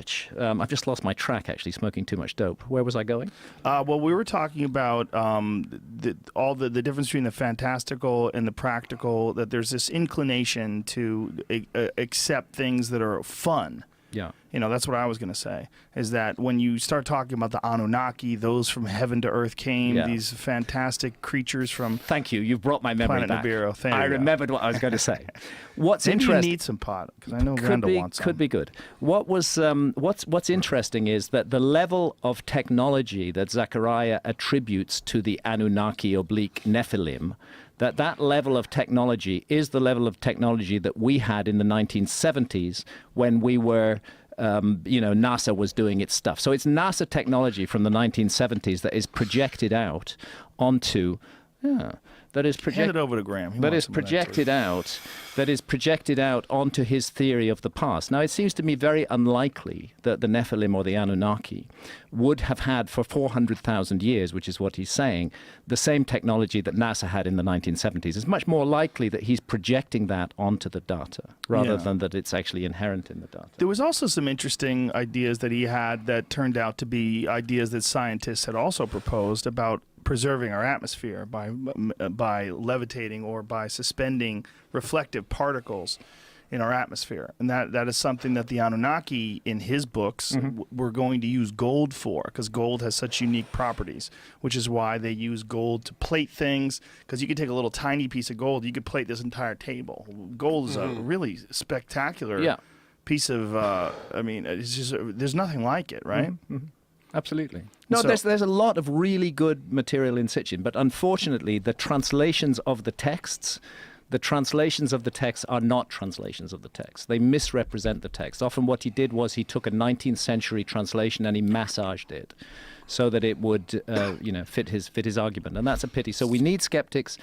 which, I've just lost my track, actually, smoking too much dope. Where was I going? Well, we were talking about all the difference between the fantastical and the practical, that there's this inclination to accept things that are fun. Yeah. You know, that's what I was going to say, is that when you start talking about the Anunnaki, those from heaven to earth came, these fantastic creatures from... Thank you. You've brought my memory back. Nibiru. I remembered what I was going to say. What's Maybe interesting... you need some pot, because I know Randall wants some. Could be good. What's interesting is that the level of technology that Zechariah attributes to the Anunnaki oblique Nephilim, that level of technology is the level of technology that we had in the 1970s when we were... NASA was doing its stuff. So it's NASA technology from the 1970s that is projected out onto... that is Hand it over to Graham. That is projected out onto his theory of the past. Now, it seems to me very unlikely that the Nephilim or the Anunnaki would have had for 400,000 years, which is what he's saying, the same technology that NASA had in the 1970s. It's much more likely that he's projecting that onto the data rather than that it's actually inherent in the data. There was also some interesting ideas that he had that turned out to be ideas that scientists had also proposed about preserving our atmosphere by levitating or by suspending reflective particles in our atmosphere. And that is something that the Anunnaki, in his books, were going to use gold for, because gold has such unique properties, which is why they use gold to plate things, because you could take a little tiny piece of gold, you could plate this entire table. Gold is a really spectacular piece of, I mean, it's just, there's nothing like it, right? Absolutely. No, there's a lot of really good material in Sitchin, but unfortunately the translations of the texts are not translations of the text. They misrepresent the text. Often what he did was he took a 19th century translation and he massaged it so that it would fit his argument. And that's a pity. So we need skeptics,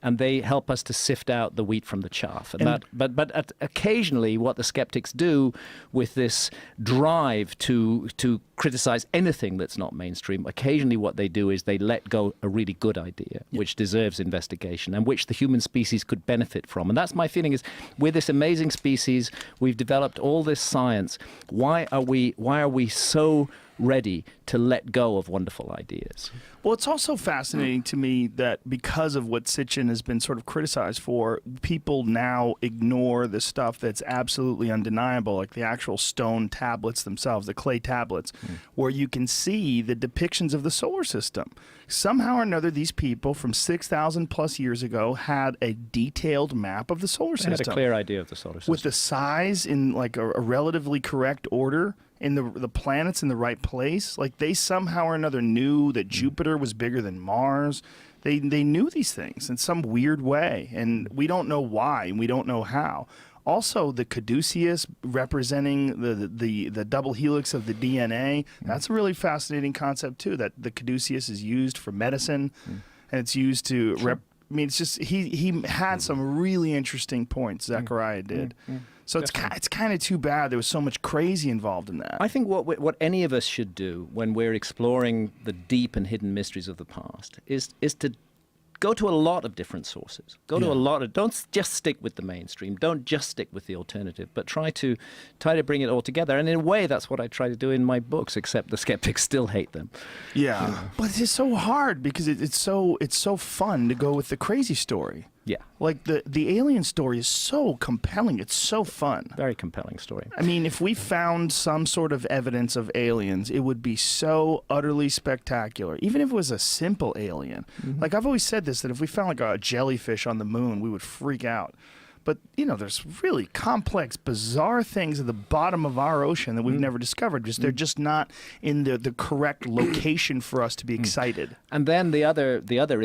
and they help us to sift out the wheat from the chaff. But occasionally what the skeptics do with this drive to criticize anything that's not mainstream, occasionally what they do is they let go a really good idea, which deserves investigation and which the human species could benefit from. And that's my feeling, is we're this amazing species, we've developed all this science. Why are we so ready to let go of wonderful ideas? Well, it's also fascinating to me that because of what Sitchin has been sort of criticized for, people now ignore the stuff that's absolutely undeniable, like the actual stone tablets themselves, the clay tablets, where you can see the depictions of the solar system. Somehow or another, these people from 6,000 plus years ago had a detailed map of the solar system. They had a clear idea of the solar system. With the size in like a relatively correct order, in the planets in the right place. Like, they somehow or another knew that Jupiter was bigger than Mars. They knew these things in some weird way, and we don't know why, and we don't know how. Also, the caduceus representing the double helix of the DNA, that's a really fascinating concept too, that the caduceus is used for medicine, and it's used to I mean, it's just, he had some really interesting points, Zechariah did. So it's kind of too bad there was so much crazy involved in that. I think what any of us should do when we're exploring the deep and hidden mysteries of the past is to go to a lot of different sources. Go to a lot of, don't just stick with the mainstream. Don't just stick with the alternative, but try to bring it all together. And in a way, that's what I try to do in my books, except the skeptics still hate them. Yeah. But it's so hard because it's so fun to go with the crazy story. Yeah. Like the alien story is so compelling. It's so fun. Very compelling story. I mean, if we found some sort of evidence of aliens, it would be so utterly spectacular. Even if it was a simple alien. Like, I've always said this, that if we found like a jellyfish on the moon, we would freak out. But, you know, there's really complex, bizarre things at the bottom of our ocean that we've never discovered. They're just not in the correct location for us to be excited. And then the other issue